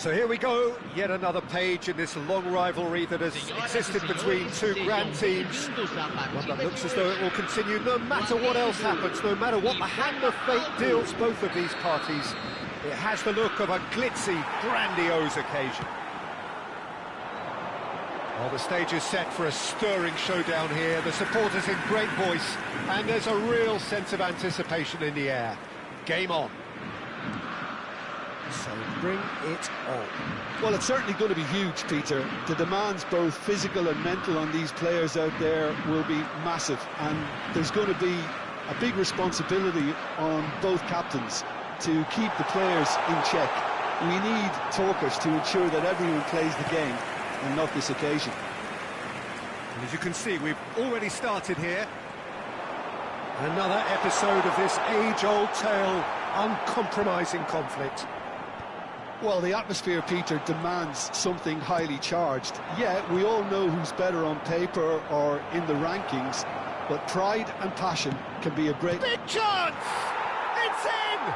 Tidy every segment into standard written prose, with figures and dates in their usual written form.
So here we go, yet another page in this long rivalry that has existed between two grand teams. One that looks as though it will continue no matter what else happens, no matter what the hand of fate deals both of these parties. It has the look of a glitzy, grandiose occasion. Well, the stage is set for a stirring showdown here. The supporters in great voice, and there's a real sense of anticipation in the air. Game on. So bring it on. Well, it's certainly going to be huge, Peter. The demands, both physical and mental, on these players out there will be massive, and there's going to be a big responsibility on both captains to keep the players in check. We need talkers to ensure that everyone plays the game, and not this occasion. And as you can see, we've already started here. Another episode of this age-old tale, uncompromising conflict. Well, the atmosphere, Peter, demands something highly charged. Yeah, we all know who's better on paper or in the rankings, but pride and passion can be a great... Big chance! It's in!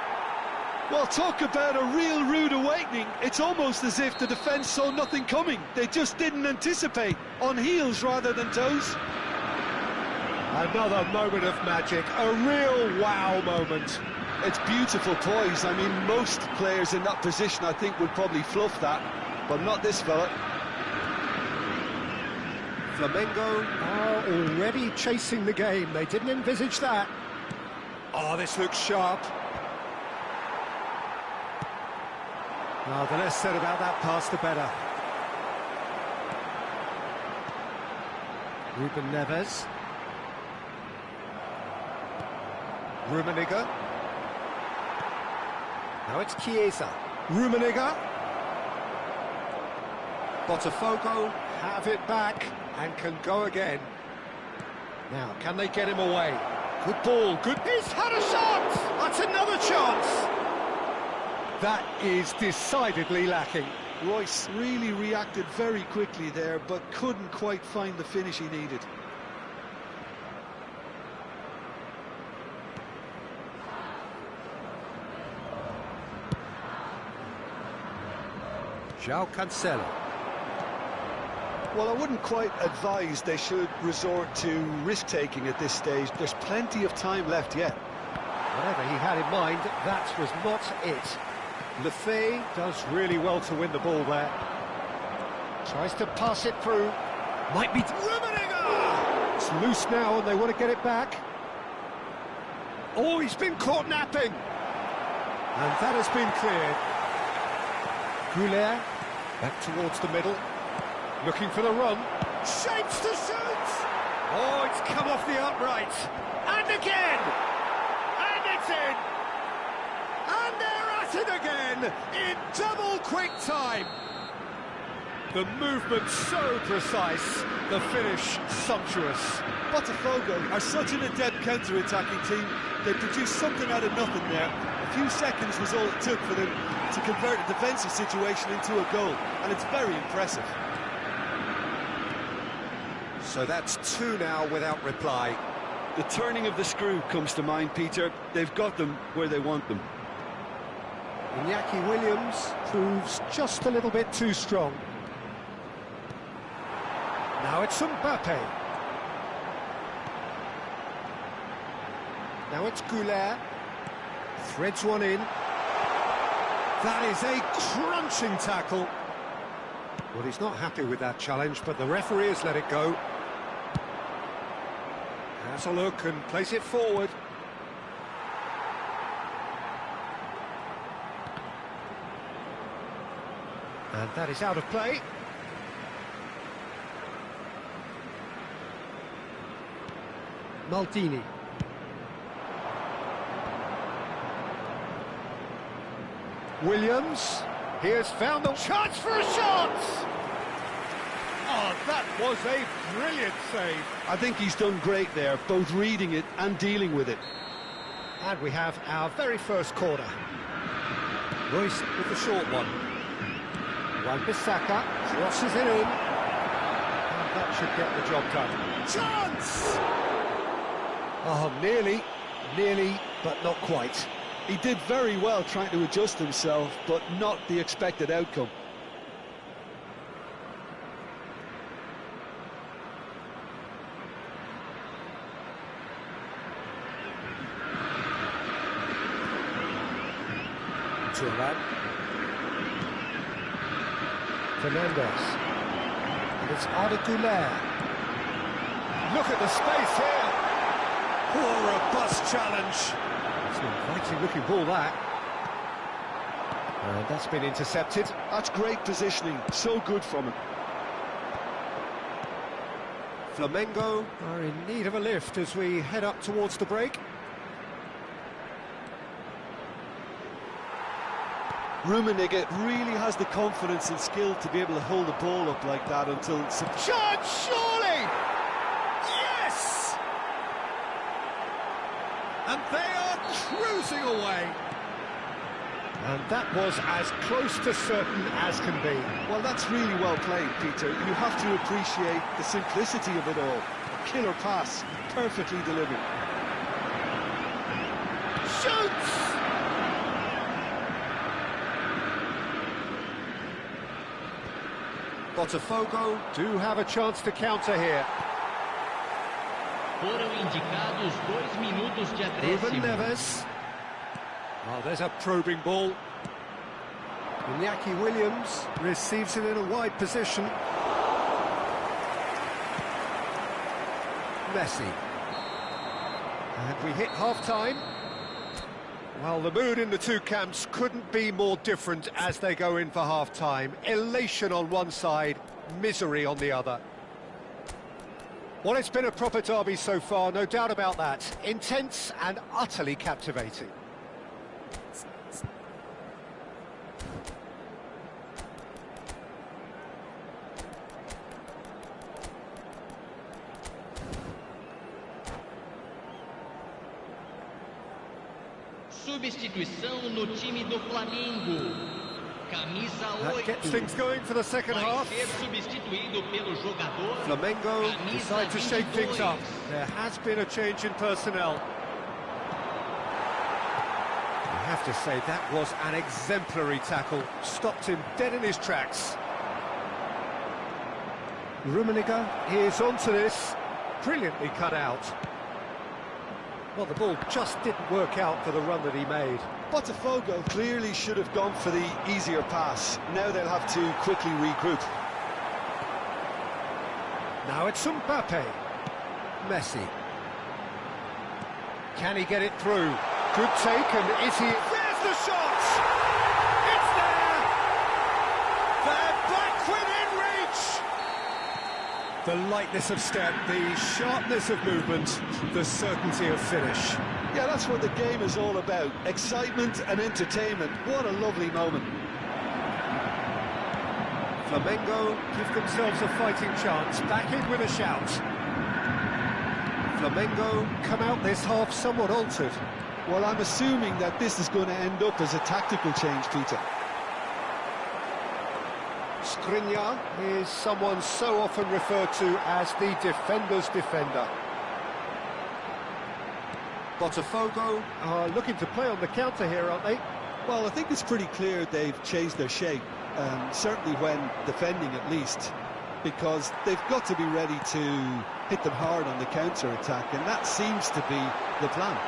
Well, talk about a real rude awakening. It's almost as if the defence saw nothing coming. They just didn't anticipate, on heels rather than toes. Another moment of magic, a real wow moment. It's beautiful poise. I mean, most players in that position, I think, would probably fluff that, but not this fella. Flamengo are already chasing the game. They didn't envisage that. Oh, this looks sharp. Oh, the less said about that pass, the better. Ruben Neves. Rummenigge. Now it's Chiesa. Rummenigge. Botafogo have it back and can go again. Now, can they get him away? Good ball, good... He's had a shot! That's another chance! That is decidedly lacking. Royce really reacted very quickly there, but couldn't quite find the finish he needed. João Cancelo. Well, I wouldn't quite advise they should resort to risk-taking at this stage. There's plenty of time left yet. Whatever he had in mind, that was not it. Lefebvre does really well to win the ball there. Tries to pass it through. Might be... Rummenigge! It's loose now and they want to get it back. Oh, he's been caught napping. And that has been cleared. Goulet, back towards the middle. Looking for the run. Shapes to shoot! Oh, it's come off the upright. And again! And it's in! And they're at it again, in double quick time. The movement so precise, the finish sumptuous. Botafogo are such an adept counter-attacking team. They produced something out of nothing there. A few seconds was all it took for them to convert a defensive situation into a goal, and it's very impressive. So that's two now without reply. The turning of the screw comes to mind, Peter. They've got them where they want them. Iñaki Williams proves just a little bit too strong. Now it's Mbappe. Now it's Goulet. Threads one in. That is a crunching tackle. Well, he's not happy with that challenge, but the referee has let it go. Has a look and plays it forward. And that is out of play. Maldini. Williams. He has found the chance for a shot! Oh, that was a brilliant save. I think he's done great there, both reading it and dealing with it. And we have our very first corner. Royce with the short one. Wan-Bissaka crosses it in. And that should get the job done. Chance! Oh, nearly, but not quite. He did very well trying to adjust himself, but not the expected outcome. Turan. Fernandez. And it's Arda Güler. Look at the space here. Oh, a robust challenge. It's an inviting looking ball, that. And that's been intercepted. That's great positioning, so good from him. Flamengo are in need of a lift as we head up towards the break. Rummenigge really has the confidence and skill to be able to hold the ball up like that until... Chance, surely! Yes! And they are cruising away. And that was as close to certain as can be. Well, that's really well played, Peter. You have to appreciate the simplicity of it all. A killer pass, perfectly delivered. Shoots! Botafogo do have a chance to counter here. Foram indicados 2 minutos de Ruben acréscimo. Neves. Oh, there's a probing ball. Iñaki Williams receives it in a wide position. Messi. And we hit half-time. Well, the mood in the two camps couldn't be more different as they go in for half-time. Elation on one side, misery on the other. Well, it's been a proper derby so far, no doubt about that. Intense and utterly captivating. Substituição no time do Flamengo. Camisa 8. That gets things going for the second Vai half. ser substituído pelo jogador. Flamengo Camisa decide to shake things 22. up. There has been a change in personnel. I have to say, that was an exemplary tackle. Stopped him dead in his tracks. Rummenigge is onto this. Brilliantly cut out. Well, the ball just didn't work out for the run that he made. Botafogo clearly should have gone for the easier pass. Now they'll have to quickly regroup. Now it's Mbappe. Messi. Can he get it through? Good take, and is he... There's the shot! It's there! They're back within reach! The lightness of step, the sharpness of movement, the certainty of finish. Yeah, that's what the game is all about. Excitement and entertainment. What a lovely moment. Flamengo give themselves a fighting chance, back in with a shout. Flamengo come out this half somewhat altered. Well, I'm assuming that this is going to end up as a tactical change, Peter. Skriniar is someone so often referred to as the defender's defender. Botafogo are looking to play on the counter here, aren't they? Well, I think it's pretty clear they've changed their shape, certainly when defending at least, because they've got to be ready to hit them hard on the counter-attack, and that seems to be the plan.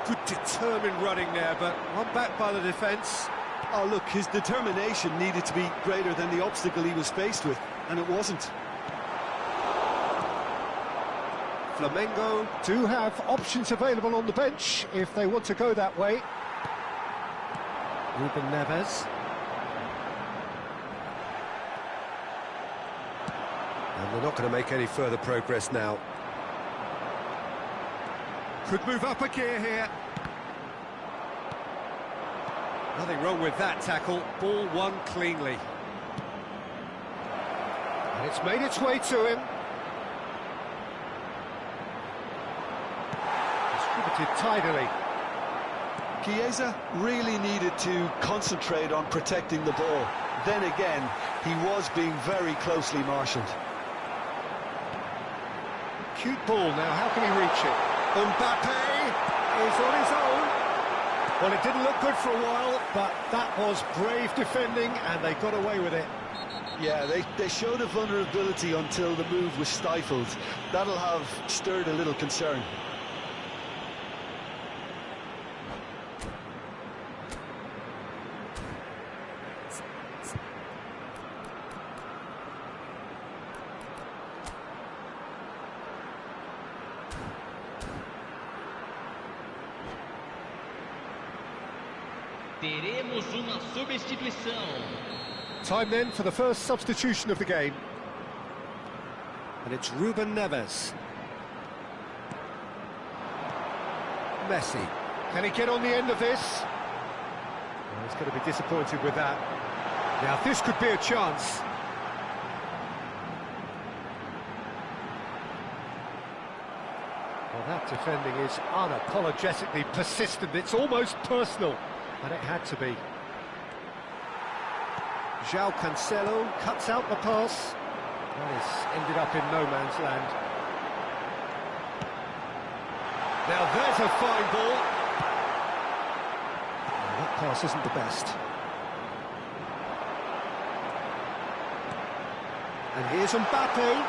Good determined running there, but one back by the defence. Oh, look, his determination needed to be greater than the obstacle he was faced with, and it wasn't. Flamengo do have options available on the bench if they want to go that way. Ruben Neves. And they're not going to make any further progress now. Could move up a gear here. Nothing wrong with that tackle. Ball won cleanly. And it's made its way to him. Distributed tidily. Chiesa really needed to concentrate on protecting the ball. Then again, he was being very closely marshalled. Cute ball now, how can he reach it? Mbappe! is on his own. Well, it didn't look good for a while, but that was brave defending, and they got away with it. Yeah, they showed a vulnerability until the move was stifled. That'll have stirred a little concern. Teremos uma substituição. Time then for the first substitution of the game. And it's Ruben Neves. Messi. Can he get on the end of this? Well, he's going to be disappointed with that. Now, this could be a chance. Well, that defending is unapologetically persistent. It's almost personal, and it had to be. João Cancelo cuts out the pass. That has ended up in no man's land. Now there's a fine ball. Well, that pass isn't the best. And here's Mbappe.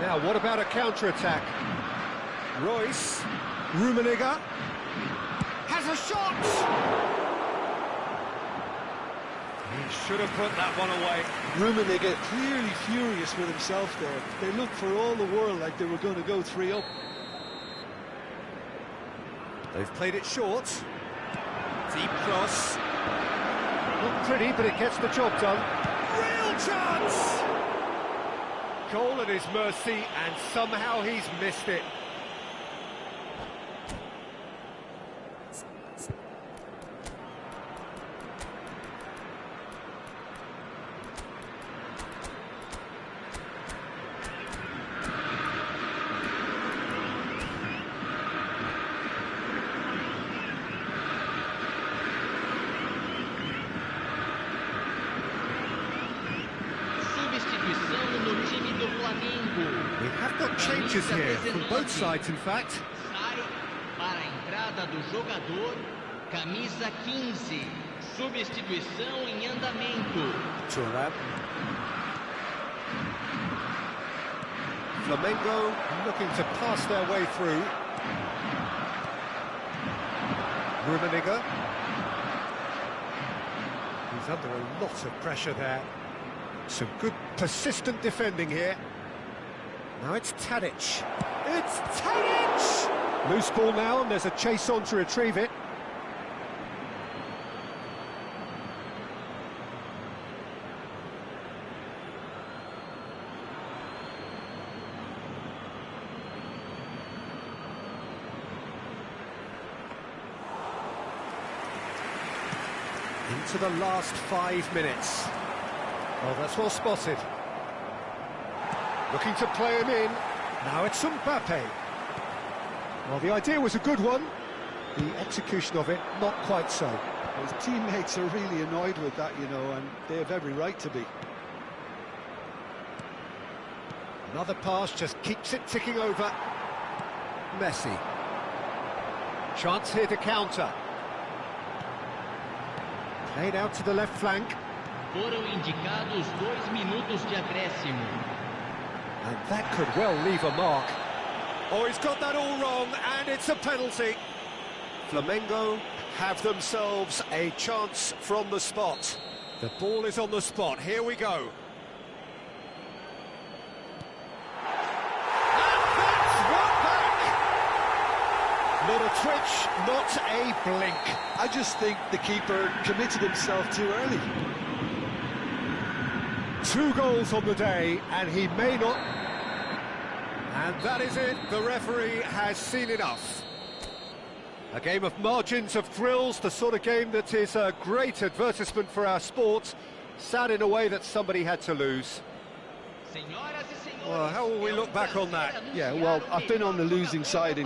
Now, what about a counter-attack? Royce, Rummenigge, has a shot! He should have put that one away. Rummenigge clearly furious with himself there. They looked for all the world like they were going to go 3-up. They've played it short. Deep cross. Not pretty, but it gets the job done. Real chance! Goal at his mercy, and somehow he's missed it. We have got changes here, from both sides in fact. Sai para a entrada do jogador, camisa 15. Substituição em andamento. Thuram. Flamengo looking to pass their way through. Rummenigge. He's under a lot of pressure there. Some good persistent defending here. Now it's Tadic. It's Tadic! Loose ball now, and there's a chase on to retrieve it. Into the last 5 minutes. Oh, that's well spotted. Looking to play him in. Now it's Mbappe. Well, the idea was a good one. The execution of it, not quite so. His teammates are really annoyed with that, you know, and they have every right to be. Another pass just keeps it ticking over. Messi. Chance here to counter. Played out to the left flank. Foram indicados 2 minutos de acréscimo. And that could well leave a mark. Oh, he's got that all wrong, and it's a penalty. Flamengo have themselves a chance from the spot. The ball is on the spot. Here we go. And that's one back. Not a twitch, not a blink. I just think the keeper committed himself too early. 2 goals on the day, and he may not... And that is it, the referee has seen enough. A game of margins of thrills, the sort of game that is a great advertisement for our sport. Sad in a way that somebody had to lose. Well, how will we look back on that? Yeah, well, I've been on the losing side in